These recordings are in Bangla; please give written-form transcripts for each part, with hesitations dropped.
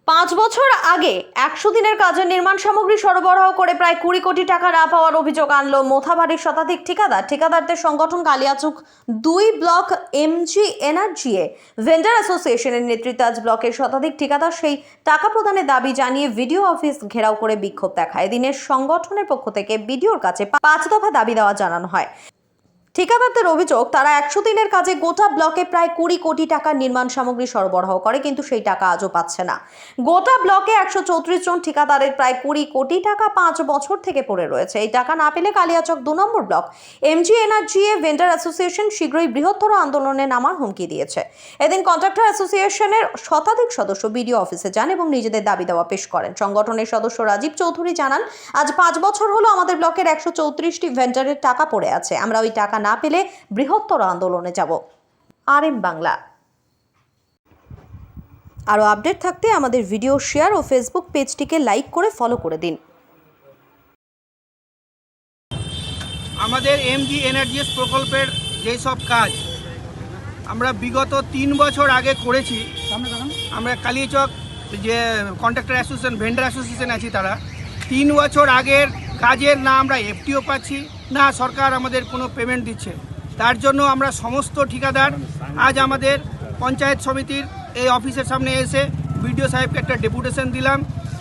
5 বছর আগে 100 দিনের কাজের নির্মাণ সামগ্রী সরবরাহ করে প্রায় 20 কোটি টাকা না পাওয়ার অভিযোগ আনলো মোথাবাড়ির শতাধিক ঠিকাদারদের সংগঠন কালিয়াচক 2 ব্লক এমজি এনার্জিএ ভেন্ডার অ্যাসোসিয়েশনের নেতৃত্বে আজ ব্লকের শতাধিক ঠিকাদার সেই টাকা প্রদানের দাবি জানিয়ে ভিডিও অফিস ঘেরাও করে বিক্ষোভ দেখায়। দিনের সংগঠনের পক্ষ থেকে ভিডিওর কাছে 5 দফা দাবি দেওয়া জানানো হয়। ঠিকাদারদের অভিযোগ, তারা 100 দিনের কাজে গোটা ব্লকে প্রায় 20 কোটি টাকার নির্মাণ সামগ্রী সরবরাহ করে, কিন্তু সেই টাকা আজও পাচ্ছে না। গোটা ব্লকে 134 জন ঠিকাদারের প্রায় 20 কোটি টাকা 5 বছর থেকে পড়ে রয়েছে। এই টাকা না পেলে কালিয়াচক 2 নম্বর ব্লক এমজি এনার্জিএ ভেন্ডার অ্যাসোসিয়েশন শীঘ্রই বৃহত্তর আন্দোলনে নামার হুমকি দিয়েছে। এদিন কন্ট্রাক্টর অ্যাসোসিয়েশনের শতাধিক সদস্য বিডিও অফিসে যান এবং নিজেদের দাবি দেওয়া পেশ করেন। সংগঠনের সদস্য রাজীব চৌধুরী জানান, আজ 5 বছর হলো আমাদের ব্লকের 134টি ভেন্ডারের টাকা পড়ে আছে। আমরা ওই টাকা না পেলে বৃহত্তর আন্দোলনে যাব। আরএম বাংলা। আরও আপডেট থাকতে আমাদের ভিডিও শেয়ার ও ফেসবুক পেজটিকে লাইক করে ফলো করে দিন। আমাদের এমজি এনার্জিএস প্রকল্পের যেই সব কাজ আমরা বিগত 3 বছর আগে করেছি। আমরা কালিয়াচক যে কন্ট্রাক্টর অ্যাসোসিয়েশন ভেন্ডার অ্যাসোসিয়েশন আছি, তারা 3 বছর আগের কাজের না আমরা এফটিও পাচ্ছি, না সরকার আমাদের কোনো পেমেন্ট দিচ্ছে। তার জন্য আমরা সমস্ত ঠিকাদার আজ আমাদের পঞ্চায়েত সমিতির এই অফিসের সামনে এসে বিডিও সাহেবকে একটা ডেপুটেশন দিলাম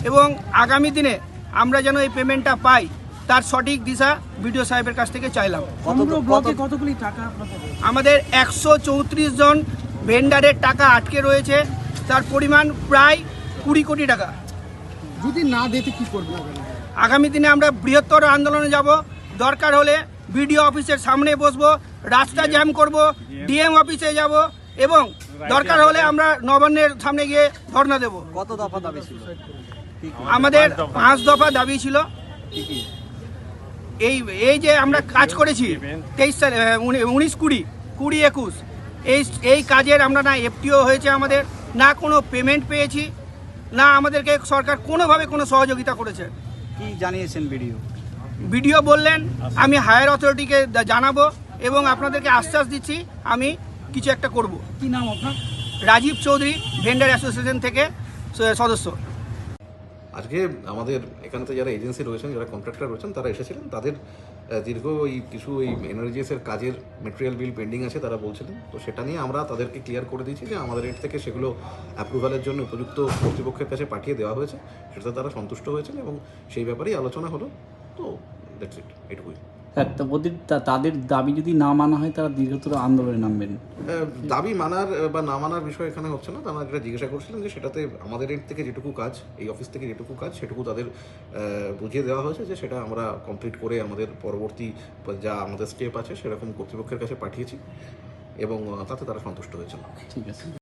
এবং আগামী দিনে আমরা যেন এই পেমেন্টটা পাই তার সঠিক দিশা বিডিও সাহেবের কাছ থেকে চাইলাম। কতগুলি টাকা আমাদের 134 জন ভেন্ডারের টাকা আটকে রয়েছে, তার পরিমাণ প্রায় 20 কোটি টাকা। যদি না দিতে কি করবে? আগামী দিনে আমরা বৃহত্তর আন্দোলনে যাব। দরকার হলে বিডিও অফিসের সামনে বসবো, রাস্তা জ্যাম করব, ডিএম অফিসে যাব এবং দরকার হলে আমরা নবান্নের সামনে গিয়ে ধর্ণা দেব। কত দফা দাবি ছিল? আমাদের 5 দফা দাবি ছিল। এই যে আমরা কাজ করেছি 23 সালে 19, 20, 21 এই কাজের আমরা না এফটিও হয়েছে, আমাদের না কোনো পেমেন্ট পেয়েছি, না আমাদেরকে সরকার কোনোভাবে কোনো সহযোগিতা করেছে। কি জানিয়েছেন ভিডিও? ভিডিও বললেন আমি হায়ার অথরিটিকে জানাবো এবং আপনাদেরকে আশ্বাস দিচ্ছি আমি কিছু একটা করব। কি নাম আপনার? রাজীব চৌধুরী, ভেন্ডার অ্যাসোসিয়েশন থেকে সদস্য। আজকে আমাদের এখানে যারা এজেন্সি রয়েছেন, যারা কন্ট্রাক্টর রয়েছেন, তারা এসেছিলেন। তাদের দীর্ঘ কিছু এনার্জিএসের কাজের মেটেরিয়াল বিল পেন্ডিং আছে তারা বলছিলেন। তো সেটা নিয়ে আমরা তাদেরকে ক্লিয়ার করে দিয়েছি যে আমাদের এর থেকে সেগুলো অ্যাপ্রুভালের জন্য উপযুক্ত কর্তৃপক্ষের কাছে পাঠিয়ে দেওয়া হয়েছে। সেটাতে তারা সন্তুষ্ট হয়েছেন এবং সেই ব্যাপারেই আলোচনা হলো। তো দ্যাটস ইট, এটুকুই। তাদের দাবি যদি না মানা হয় তারা দীর্ঘতর আন্দোলনে নামবেন। দাবি মানার বা না মানার বিষয় এখানে হচ্ছে না। তারা যেটা জিজ্ঞাসা করছিলেন যে সেটাতে আমাদের এর থেকে যেটুকু কাজ, এই অফিস থেকে যেটুকু কাজ, সেটুকু তাদের বুঝিয়ে দেওয়া হয়েছে যে সেটা আমরা কমপ্লিট করে আমাদের পরবর্তী যা আমাদের স্টেপ আছে সেরকম কর্তৃপক্ষের কাছে পাঠিয়েছি এবং তাতে তারা সন্তুষ্ট হয়েছেন। ঠিক আছে।